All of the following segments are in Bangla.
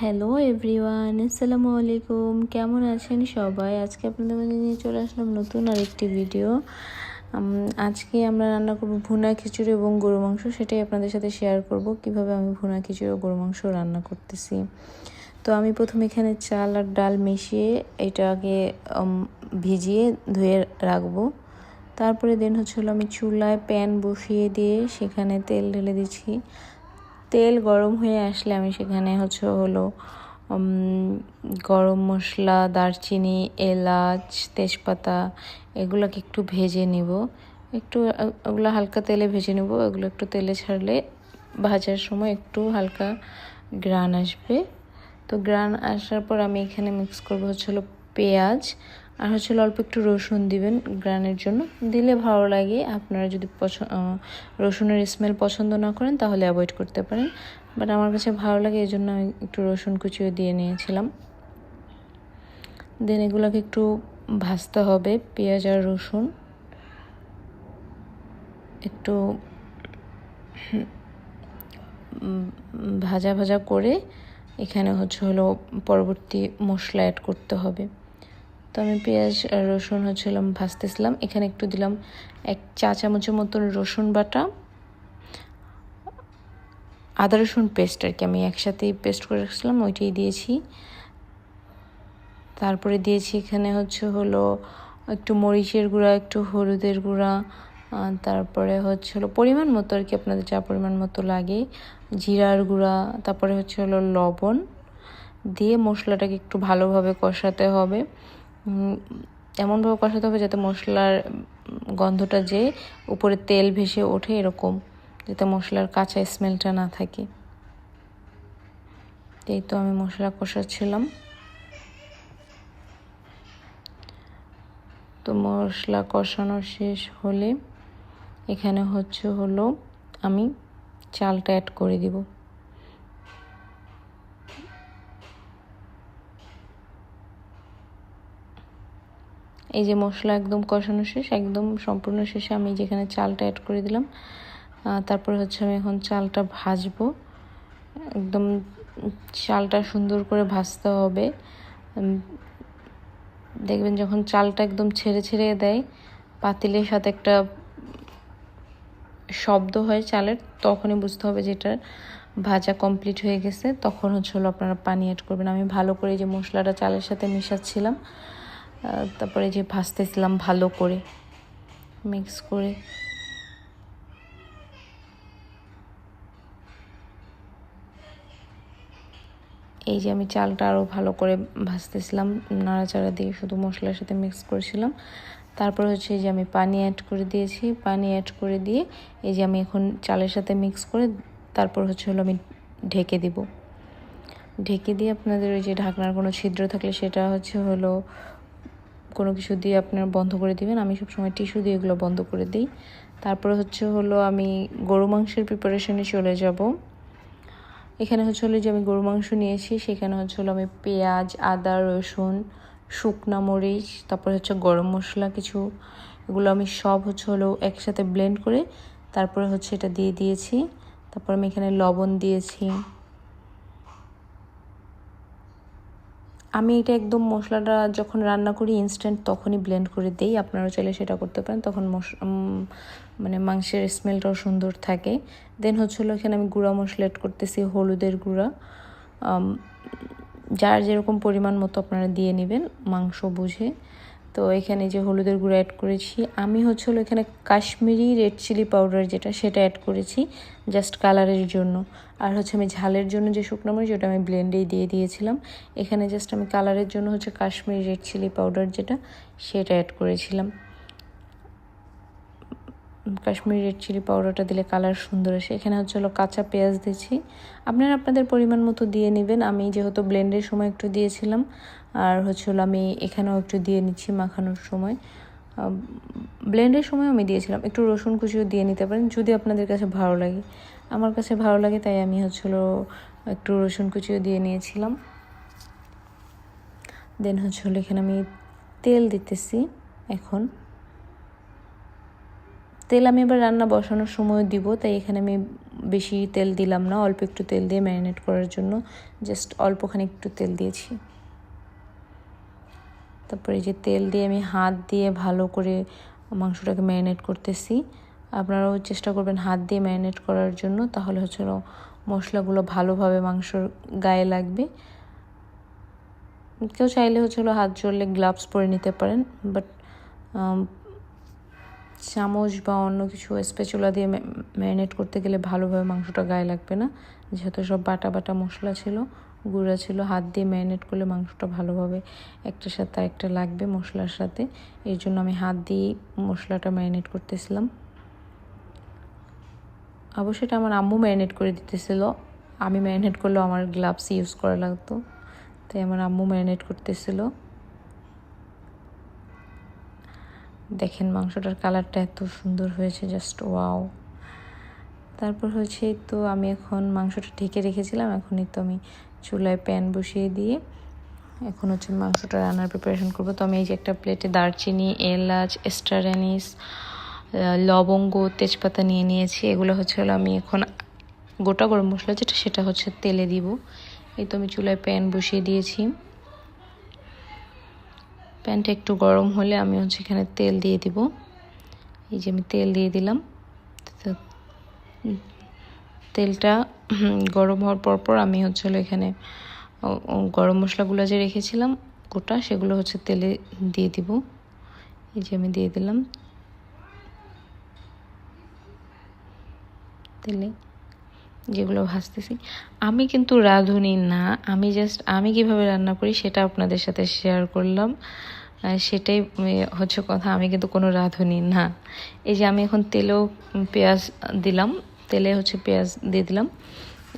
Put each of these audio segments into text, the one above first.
হ্যালো এভরিওয়ান, আসসালামু আলাইকুম। কেমন আছেন সবাই? আজকে আপনাদের মাঝে নিয়ে চলে আসলাম নতুন আরেকটি ভিডিও। আজকে আমরা রান্না করব ভুনা খিচুড়ি এবং গরু মাংস। সেটাই আপনাদের সাথে শেয়ার করব কিভাবে আমি ভুনা খিচুড়ি ও গরু মাংস রান্না করতেছি। তো আমি প্রথমে এখানে চাল আর ডাল মিশিয়ে এটা আগে ভিজিয়ে ধুয়ে রাখবো। তারপরে হলো আমি চুলায় প্যান বসিয়ে দিয়ে সেখানে তেল ঢেলে দিচ্ছি। তেল গরম হয়ে আসলে আমি সেখানে হলো গরম মশলা, দারচিনি, এলাচ, তেজপাতা এগুলোকে একটু ভেজে নিব। ওগুলো হালকা তেলে ভেজে নেব। এগুলো একটু তেলে ছাড়লে ভাজার সময় একটু হালকা গ্রান আসবে। তো গ্রান আসার পর আমি এখানে মিক্স করবো হলো পেঁয়াজ আর অল্প একটু রসুন দিবেন গ্রানের জন্য, দিলে ভালো লাগে। আপনারা যদি রসুনের স্মেল পছন্দ না করেন তাহলে অ্যাভয়েড করতে পারেন, বাট আমার কাছে ভালো লাগে এই জন্য আমি একটু রসুন কুচিও দিয়ে নিয়েছিলাম। এগুলোকে একটু ভাজতে হবে। পেঁয়াজ আর রসুন একটু ভাজা ভাজা করে এখানে হলো পরবর্তী মশলা অ্যাড করতে হবে। তো আমি পেঁয়াজ আর রসুন ভাজতেছিলাম। এখানে একটু দিলাম 1 চা চামচের মতন রসুন বাটা, আদা রসুন পেস্ট আর কি আমি একসাথেই পেস্ট করে রাখছিলাম, ওইটাই দিয়েছি। তারপরে দিয়েছি এখানে হলো একটু মরিচের গুঁড়া, একটু হলুদের গুঁড়া, তারপরে হলো পরিমাণ মতো আর কি, আপনাদের যা পরিমাণ মতো লাগে, জিরার গুঁড়া, তারপরে হলো লবণ দিয়ে মশলাটাকে একটু ভালোভাবে কষাতে হবে। এমনভাবে কষাতে হবে যাতে মশলার গন্ধটা যে উপরে তেল ভেসে ওঠে, এরকম, যাতে মশলার কাঁচা স্মেলটা না থাকে। এই তো আমি মশলা কষাচ্ছিলাম। তো মশলা কষানো শেষ হলে এখানে হলো আমি চালটা অ্যাড করে দিব। এই যে মশলা একদম কষানো শেষ, একদম সম্পূর্ণ শেষে আমি যেখানে চালটা অ্যাড করে দিলাম। তারপরে আমি এখন চালটা ভাজবো। একদম চালটা সুন্দর করে ভাজতে হবে। দেখবেন যখন চালটা একদম ছেড়ে ছেড়ে দেয়, পাতিলের সাথে একটা শব্দ হয় চালের, তখনই বুঝতে হবে যে এটা ভাজা কমপ্লিট হয়ে গেছে। তখন হলো আপনারা পানি অ্যাড করবেন। আমি ভালো করে যে মশলাটা চালের সাথে মিশাচ্ছিলাম, তারপরে যে ভাজতেছিলাম ভালো করে মিক্স করে। এই যে আমি চালটা আরও ভালো করে ভাজতেছিলাম, নাড়াচাড়া দিয়ে শুধু মশলার সাথে মিক্স করেছিলাম। তারপর এই যে আমি পানি অ্যাড করে দিয়েছি। পানি অ্যাড করে দিয়ে এই যে আমি এখন চালের সাথে মিক্স করে তারপর হলো আমি ঢেকে দিব। ঢেকে দিয়ে আপনাদের ওই যে ঢাকনার কোনো ছিদ্র থাকলে সেটা হলো কোনো কিছু দিয়ে আপনারা বন্ধ করে দিবেন। আমি সবসময় টিস্যু দিয়ে এগুলো বন্ধ করে দিই। তারপরে হলো আমি গরু মাংসের প্রিপারেশনে চলে যাব। এখানে হলো যে আমি গরু মাংস নিয়েছি, সেখানে হলো আমি পেঁয়াজ, আদা, রসুন, শুকনা মরিচ, তারপরে গরম মশলা কিছু, এগুলো আমি সব হলো একসাথে ব্লেন্ড করে তারপরে এটা দিয়ে দিয়েছি। তারপর আমি এখানে লবণ দিয়েছি। আমি এটা একদম মশলাটা যখন রান্না করি ইনস্ট্যান্ট তখনই ব্লেন্ড করে দিই। আপনারা চাইলে সেটা করতে পারেন, তখন মানে মাংসের স্মেলটাও সুন্দর থাকে। হলো এখানে আমি গুঁড়া মশলা অ্যাড করতেছি, হলুদের গুঁড়া, যার যেরকম পরিমাণ মতো আপনারা দিয়ে নেবেন মাংস বুঝে। তো এখানে যে হলুদের গুঁড়া অ্যাড করেছি, আমি হলো এখানে কাশ্মীরি রেড চিলি পাউডার সেটা অ্যাড করেছি জাস্ট কালারের জন্য। আর আমি ঝালের জন্য যে শুকনো মরিচ ওটা আমি ব্লেন্ডেই দিয়ে দিয়েছিলাম। এখানে জাস্ট আমি কালারের জন্য কাশ্মীরি রেড চিলি পাউডার সেটা অ্যাড করেছিলাম। কাশ্মীরি রেড চিলি পাউডারটা দিলে কালার সুন্দর আসে। এখানে হলো কাঁচা পেঁয়াজ দিচ্ছি, আপনারা আপনাদের পরিমাণ মতো দিয়ে নেবেন। আমি যেহেতু ব্লেন্ডের সময় একটু দিয়েছিলাম, আর হলো আমি এখানেও একটু দিয়ে নিচ্ছি মাখানোর সময়। ব্লেন্ডের সময় আমি দিয়েছিলাম, একটু রসুন কুচিও দিয়ে নিতে পারেন যদি আপনাদের কাছে ভালো লাগে। আমার কাছে ভালো লাগে তাই আমি হলো একটু রসুন কুচিও দিয়ে নিয়েছিলাম। হলো এখানে আমি তেল দিতেছি। এখন তেল আমি এবার রান্না বসানোর সময় দিব, তাই এখানে আমি বেশি তেল দিলাম না, অল্প একটু তেল দিয়ে ম্যারিনেট করার জন্য জাস্ট অল্পখানি একটু তেল দিয়েছি। তারপরে এই যে তেল দিয়ে আমি হাত দিয়ে ভালো করে মাংসটাকে ম্যারিনেট করতেছি। আপনারাও চেষ্টা করবেন হাত দিয়ে ম্যারিনেট করার জন্য, তাহলে হচ্ছে মশলাগুলো ভালোভাবে মাংসর গায়ে লাগবে। কেউ চাইলে হচ্ছে হাত জ্বললে গ্লাভস পরে নিতে পারেন, বাট চামচ বা অন্য কিছু স্প্যাচুলা দিয়ে ম্যারিনেট করতে গেলে ভালোভাবে মাংসটা গায়ে লাগবে না, যেহেতু সব বাটা বাটা মশলা ছিল, গুঁড়া ছিল। হাত দিয়ে ম্যারিনেট করলে মাংসটা ভালোভাবে একটার সাথে একটা লাগবে মশলার সাথে, এই জন্য আমি হাত দিয়ে মশলাটা ম্যারিনেট করতেছিলাম। অবশ্যই এটা আমার আম্মু ম্যারিনেট করে দিতেছিল, আমি ম্যারিনেট করলেও আমার গ্লাভস ইউজ করা লাগতো, তাই আমার আম্মু ম্যারিনেট করতেছিল। দেখেন মাংসটার কালারটা এত সুন্দর হয়েছে, জাস্ট ওয়াও। তারপর হচ্ছে তো আমি এখন মাংসটা ঢেকে রেখেছিলাম, এখনই তো আমি চুলায় প্যান বসিয়ে দিয়ে এখন হচ্ছে মাংসটা রান্নার প্রিপারেশন করবো। তো আমি এই যে একটা প্লেটে দারচিনি, এলাচ, স্টার অ্যানিস, লবঙ্গ, তেজপাতা নিয়ে নিয়েছি। এগুলো হচ্ছে আমি এখন গোটা গরম মশলা যেটা, সেটা হচ্ছে তেলে দিব। এই তো আমি চুলায় প্যান বসিয়ে দিয়েছি। প্যানটা একটু গরম হলে আমি হচ্ছে এখানে তেল দিয়ে দিব। এই যে আমি তেল দিয়ে দিলাম। তেলটা গরম হওয়ার পর আমি হচ্ছে এখানে গরম মশলাগুলো যে রেখেছিলাম গোটা, সেগুলো হচ্ছে তেলে দিয়ে দিব। এই যে আমি দিয়ে দিলাম তেলে, যেগুলো ভাজতেছি। আমি কিন্তু রাঁধুনি না, আমি কিভাবে রান্না করি সেটা আপনাদের সাথে শেয়ার করলাম, সেটাই হচ্ছে কথা। আমি কিন্তু কোনো রাঁধুনি না। এই যে আমি এখন তেলেও পেঁয়াজ দিলাম, তেলে হচ্ছে পেঁয়াজ দিয়ে দিলাম।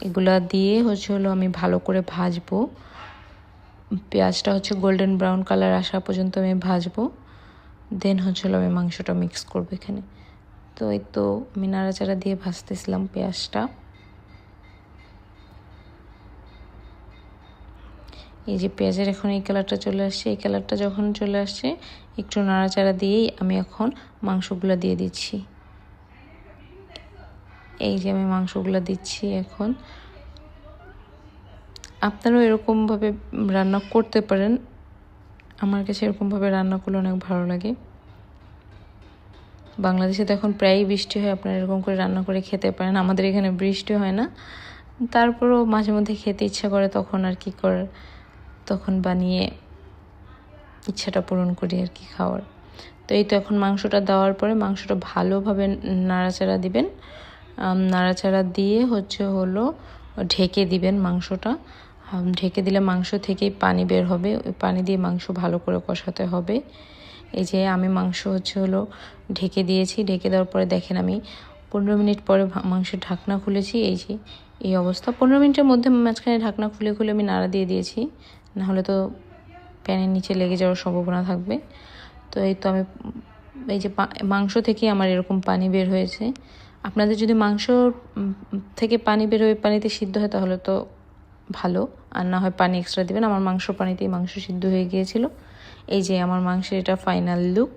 এগুলা দিয়ে হচ্ছে আমি ভালো করে ভাজবো। পেঁয়াজটা হচ্ছে গোল্ডেন ব্রাউন কালার আসা পর্যন্ত আমি ভাজবো। দেন হচ্ছে আমি মাংসটা মিক্স করবো এখানে। তো এই তো আমি নাড়াচাড়া দিয়ে ভাজতেছিলাম পেঁয়াজটা। এই যে পেঁয়াজের এখন এই কালারটা চলে আসছে, এই কালারটা যখন চলে আসছে একটু নাড়াচাড়া দিয়েই আমি এখন মাংসগুলো দিয়ে দিচ্ছি। এই যে আমি মাংসগুলো দিচ্ছি এখন। আপনারাও এরকমভাবে রান্না করতে পারেন, আমার কাছে এরকমভাবে রান্না করলে অনেক ভালো লাগে। বাংলাদেশে তো এখন প্রায়ই বৃষ্টি হয়, আপনারা এরকম করে রান্না করে খেতে পারেন। আমাদের এখানে বৃষ্টি হয় না, তারপরেও মাঝে মধ্যে খেতে ইচ্ছা করে, তখন আর কি করে, তখন বানিয়ে ইচ্ছাটা পূরণ করি আর কি খাওয়ার। তো এই তো এখন মাংসটা দেওয়ার পরে মাংসটা ভালোভাবে নাড়াচাড়া দিবেন। নাড়াচাড়া দিয়ে হচ্ছে ঢেকে দিবেন মাংসটা। ঢেকে দিলে মাংস থেকেই পানি বের হবে, ওই পানি দিয়ে মাংস ভালো করে কষাতে হবে। এই যে আমি মাংস ঢেকে দিয়েছি। ঢেকে দেওয়ার পরে দেখেন আমি 15 মিনিট পরে মাংসের ঢাকনা খুলেছি। এই যে এই অবস্থা। 15 মিনিটের মধ্যে মাঝখানে ঢাকনা খুলে আমি নাড়া দিয়ে দিয়েছি, নাহলে তো প্যানের নিচে লেগে যাওয়ার সম্ভাবনা থাকবে। তো এই তো আমি এই যে মাংস থেকে আমার এরকম পানি বের হয়েছে। আপনাদের যদি মাংস থেকে পানি বের হয়ে পানিতে সিদ্ধ হয় তাহলে তো ভালো, আর না হয় পানি এক্সট্রা দিবেন। আমার পানিতেই মাংস সিদ্ধ হয়ে গিয়েছিল। এই যে আমার মাংসের এটা ফাইনাল লুক,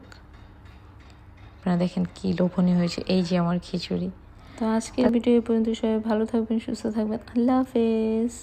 আপনারা দেখেন কি লোভনীয় হয়েছে। এই যে আমার খিচুড়ি। তো আজকের ভিডিও এই পর্যন্ত। সবাই ভালো থাকবেন, সুস্থ থাকবেন। আল্লাহ হাফেজ।